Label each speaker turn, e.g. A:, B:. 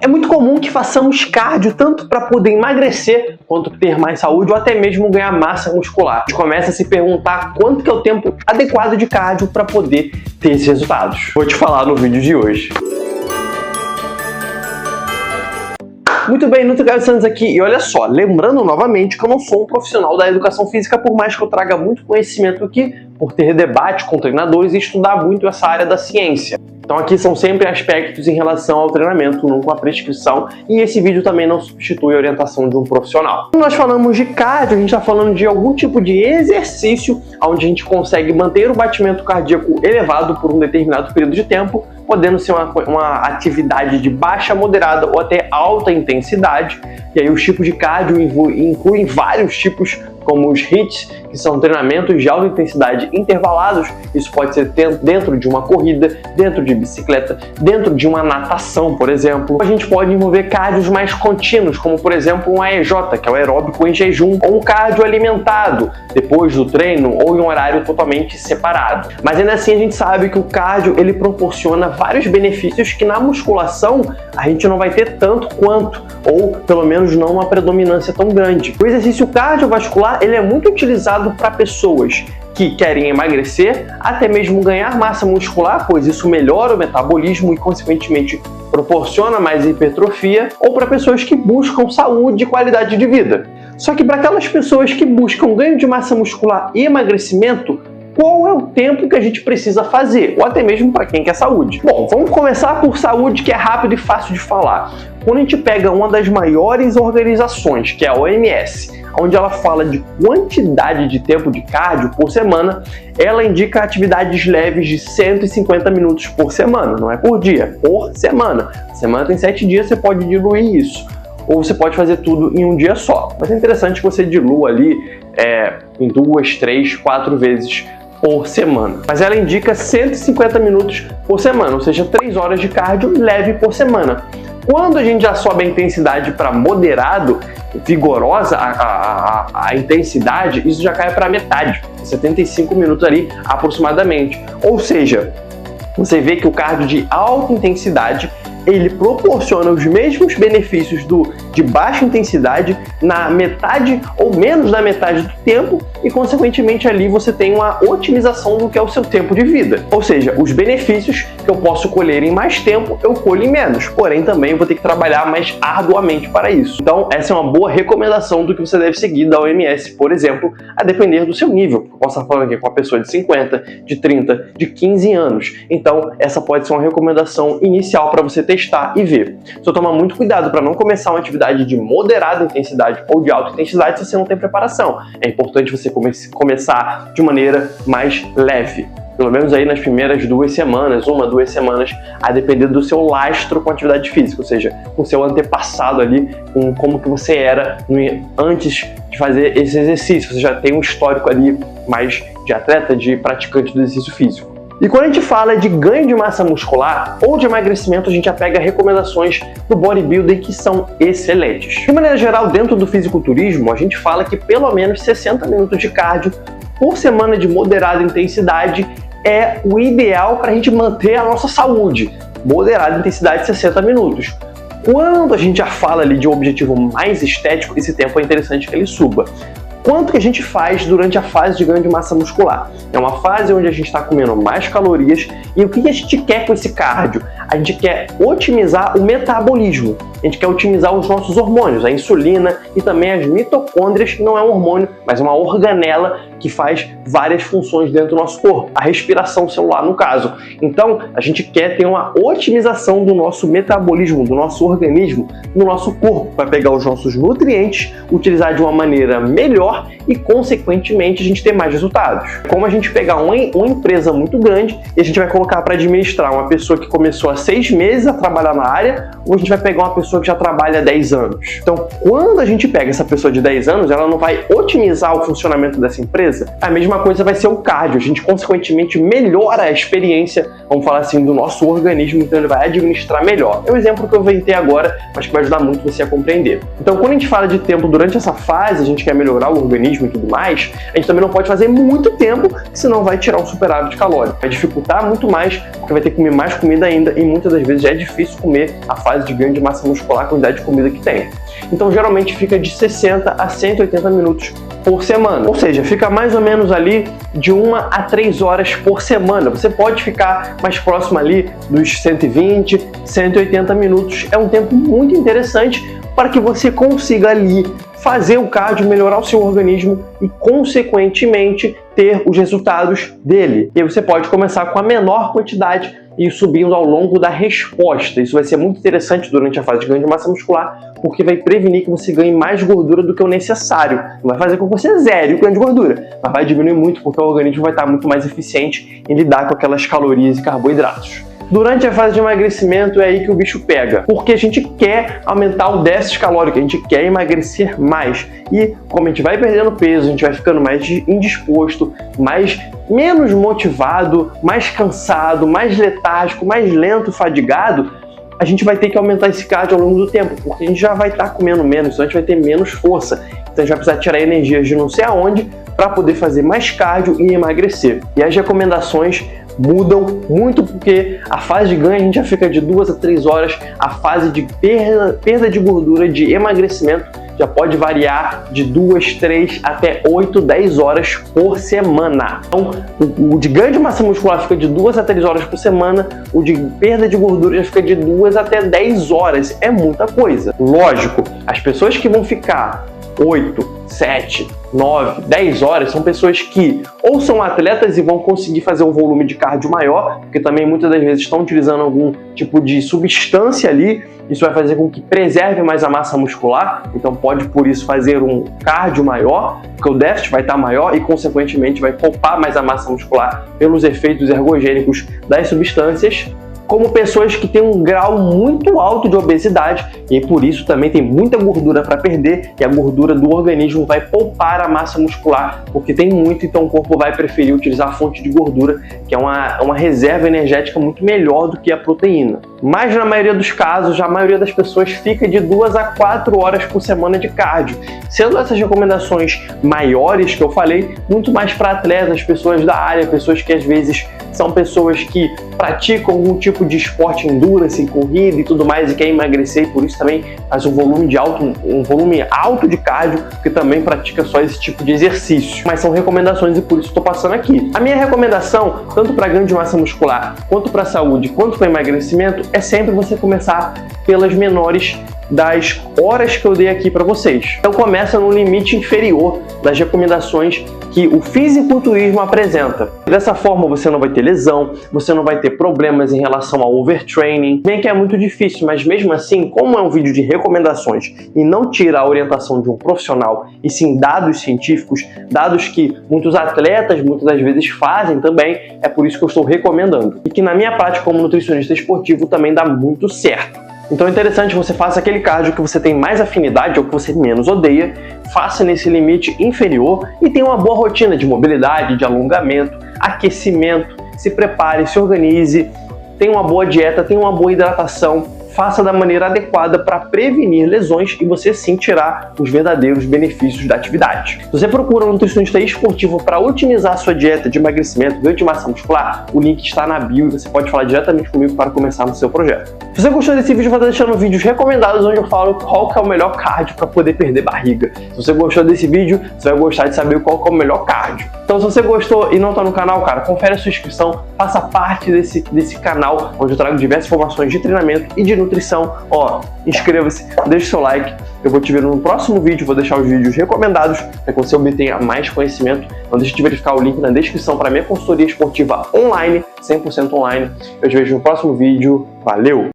A: É muito comum que façamos cardio tanto para poder emagrecer, quanto ter mais saúde ou até mesmo ganhar massa muscular. A gente começa a se perguntar quanto que é o tempo adequado de cardio para poder ter esses resultados. Vou te falar no vídeo de hoje. Muito bem, Nutri Caio Santos aqui, e olha só, lembrando novamente que eu não sou um profissional da educação física, por mais que eu traga muito conhecimento aqui, por ter debate com treinadores e estudar muito essa área da ciência. Então aqui são sempre aspectos em relação ao treinamento, não com a prescrição, e esse vídeo também não substitui a orientação de um profissional. Quando nós falamos de cardio, a gente está falando de algum tipo de exercício onde a gente consegue manter o batimento cardíaco elevado por um determinado período de tempo, podendo ser uma atividade de baixa, moderada ou até alta intensidade. E aí os tipos de cardio incluem vários tipos, como os HIIT, que são treinamentos de alta intensidade intervalados. Isso pode ser dentro de uma corrida, dentro de bicicleta, dentro de uma natação, por exemplo. A gente pode envolver cardios mais contínuos, como por exemplo um AEJ, que é o aeróbico em jejum, ou um cardio alimentado, depois do treino ou em um horário totalmente separado. Mas ainda assim a gente sabe que o cardio ele proporciona vários benefícios que na musculação a gente não vai ter tanto quanto, ou pelo menos não uma predominância tão grande. O exercício cardiovascular ele é muito utilizado para pessoas que querem emagrecer, até mesmo ganhar massa muscular, pois isso melhora o metabolismo e consequentemente proporciona mais hipertrofia, ou para pessoas que buscam saúde e qualidade de vida. Só que para aquelas pessoas que buscam ganho de massa muscular e emagrecimento, qual é o tempo que a gente precisa fazer? Ou até mesmo para quem quer saúde? Bom, vamos começar por saúde, que é rápido e fácil de falar. Quando a gente pega uma das maiores organizações, que é a OMS, onde ela fala de quantidade de tempo de cardio por semana, ela indica atividades leves de 150 minutos por semana, não é por dia, por semana. A semana tem 7 dias, você pode diluir isso. Ou você pode fazer tudo em um dia só. Mas é interessante que você dilua ali em 2, 3, 4 vezes por semana. Mas ela indica 150 minutos por semana, ou seja, 3 horas de cardio leve por semana. Quando a gente já sobe a intensidade para moderado, vigorosa a intensidade, isso já cai para metade, 75 minutos ali aproximadamente. Ou seja, você vê que o cardio de alta intensidade ele proporciona os mesmos benefícios de baixa intensidade na metade ou menos da metade do tempo e, consequentemente, ali você tem uma otimização do que é o seu tempo de vida. Ou seja, os benefícios que eu posso colher em mais tempo, eu colho em menos. Porém, também eu vou ter que trabalhar mais arduamente para isso. Então, essa é uma boa recomendação do que você deve seguir da OMS, por exemplo, a depender do seu nível. Eu posso estar falando aqui com uma pessoa de 50, de 30, de 15 anos. Então, essa pode ser uma recomendação inicial para você testar e ver. Só tomar muito cuidado para não começar uma atividade de moderada intensidade ou de alta intensidade se você não tem preparação. É importante você começar de maneira mais leve. Pelo menos aí nas primeiras 2 semanas, 1, 2 semanas, a depender do seu lastro com atividade física, ou seja, com o seu antepassado ali, com como que você era antes de fazer esse exercício. Você já tem um histórico ali mais de atleta, de praticante do exercício físico. E quando a gente fala de ganho de massa muscular ou de emagrecimento, a gente já pega recomendações do bodybuilder que são excelentes. De maneira geral, dentro do fisiculturismo, a gente fala que pelo menos 60 minutos de cardio por semana de moderada intensidade é o ideal para a gente manter a nossa saúde. Moderada intensidade, 60 minutos. Quando a gente já fala ali de um objetivo mais estético, esse tempo é interessante que ele suba. Quanto que a gente faz durante a fase de ganho de massa muscular? É uma fase onde a gente está comendo mais calorias e o que a gente quer com esse cardio? A gente quer otimizar o metabolismo, a gente quer otimizar os nossos hormônios, a insulina e também as mitocôndrias, que não é um hormônio, mas é uma organela que faz várias funções dentro do nosso corpo, a respiração celular no caso. Então, a gente quer ter uma otimização do nosso metabolismo, do nosso organismo, no nosso corpo, para pegar os nossos nutrientes, utilizar de uma maneira melhor e, consequentemente, a gente ter mais resultados. Como a gente pegar uma empresa muito grande e a gente vai colocar para administrar uma pessoa que começou há 6 meses a trabalhar na área, ou a gente vai pegar uma pessoa que já trabalha há 10 anos. Então, quando a gente pega essa pessoa de 10 anos, ela não vai otimizar o funcionamento dessa empresa. A mesma coisa vai ser o cardio. A gente, consequentemente, melhora a experiência, vamos falar assim, do nosso organismo, então ele vai administrar melhor. É um exemplo que eu inventei agora, mas que vai ajudar muito você a compreender. Então, quando a gente fala de tempo durante essa fase, a gente quer melhorar o organismo e tudo mais, a gente também não pode fazer muito tempo, senão vai tirar um superávit calórico. Vai dificultar muito mais, porque vai ter que comer mais comida ainda e muitas das vezes já é difícil comer a fase de ganho de massa muscular, a quantidade de comida que tem. Então geralmente fica de 60 a 180 minutos por semana, ou seja, fica mais ou menos ali de 1 a 3 horas por semana. Você pode ficar mais próximo ali dos 120, 180 minutos. É um tempo muito interessante para que você consiga ali fazer o cardio, melhorar o seu organismo e, consequentemente, ter os resultados dele. E aí você pode começar com a menor quantidade e ir subindo ao longo da resposta. Isso vai ser muito interessante durante a fase de ganho de massa muscular, porque vai prevenir que você ganhe mais gordura do que o necessário. Não vai fazer com que você zere o ganho de gordura, mas vai diminuir muito, porque o organismo vai estar muito mais eficiente em lidar com aquelas calorias e carboidratos. Durante a fase de emagrecimento é aí que o bicho pega, porque a gente quer aumentar o déficit calórico, a gente quer emagrecer mais. E como a gente vai perdendo peso, a gente vai ficando mais indisposto, menos motivado, mais cansado, mais letárgico, mais lento, fadigado, a gente vai ter que aumentar esse cardio ao longo do tempo, porque a gente já vai estar comendo menos, então a gente vai ter menos força. Então a gente vai precisar tirar energias de não sei aonde para poder fazer mais cardio e emagrecer. E as recomendações mudam muito, porque a fase de ganho a gente já fica de 2 a 3 horas, a fase de perda de gordura, de emagrecimento, já pode variar de 2, 3 até 8, 10 horas por semana. Então, o de ganho de massa muscular fica de 2 a 3 horas por semana, o de perda de gordura já fica de 2 até 10 horas. É muita coisa. Lógico, as pessoas que vão ficar 8, 7, 9, 10 horas são pessoas que ou são atletas e vão conseguir fazer um volume de cardio maior, porque também muitas das vezes estão utilizando algum tipo de substância ali. Isso vai fazer com que preserve mais a massa muscular, então pode por isso fazer um cardio maior, porque o déficit vai estar maior e consequentemente vai poupar mais a massa muscular pelos efeitos ergogênicos das substâncias, como pessoas que têm um grau muito alto de obesidade e por isso também tem muita gordura para perder, e a gordura do organismo vai poupar a massa muscular, porque tem muito, então o corpo vai preferir utilizar a fonte de gordura, que é uma reserva energética muito melhor do que a proteína. Mas na maioria dos casos, a maioria das pessoas fica de 2 a 4 horas por semana de cardio, sendo essas recomendações maiores que eu falei, muito mais para atletas, pessoas da área, pessoas que às vezes são pessoas que praticam algum tipo de esporte endurance, corrida e tudo mais, e quer emagrecer, e por isso também faz um volume alto de cardio, que também pratica só esse tipo de exercício. Mas são recomendações e por isso estou passando aqui. A minha recomendação, tanto para ganho de massa muscular, quanto para saúde, quanto para emagrecimento, é sempre você começar pelas menores das horas que eu dei aqui para vocês. Então começa no limite inferior das recomendações que o fisiculturismo apresenta. Dessa forma você não vai ter lesão, você não vai ter problemas em relação ao overtraining, bem que é muito difícil, mas mesmo assim, como é um vídeo de recomendações e não tira a orientação de um profissional, e sim dados científicos, dados que muitos atletas muitas das vezes fazem também, é por isso que eu estou recomendando. E que na minha prática como nutricionista esportivo também dá muito certo. Então é interessante que você faça aquele cardio que você tem mais afinidade ou que você menos odeia, faça nesse limite inferior e tenha uma boa rotina de mobilidade, de alongamento, aquecimento, se prepare, se organize, tenha uma boa dieta, tenha uma boa hidratação, faça da maneira adequada para prevenir lesões e você sim tirar os verdadeiros benefícios da atividade. Se você procura um nutricionista esportivo para otimizar a sua dieta de emagrecimento, ganho de massa muscular, o link está na bio e você pode falar diretamente comigo para começar no seu projeto. Se você gostou desse vídeo, eu vou estar deixando vídeos recomendados onde eu falo qual que é o melhor cardio para poder perder barriga. Se você gostou desse vídeo, você vai gostar de saber qual que é o melhor cardio. Então se você gostou e não está no canal, cara, confere a sua inscrição, faça parte desse canal onde eu trago diversas informações de treinamento e de nutrição. Ó, inscreva-se, deixe seu like, eu vou te ver no próximo vídeo, vou deixar os vídeos recomendados para que você obtenha mais conhecimento. Não deixe de verificar o link na descrição para minha consultoria esportiva online, 100% online. Eu te vejo no próximo vídeo, valeu!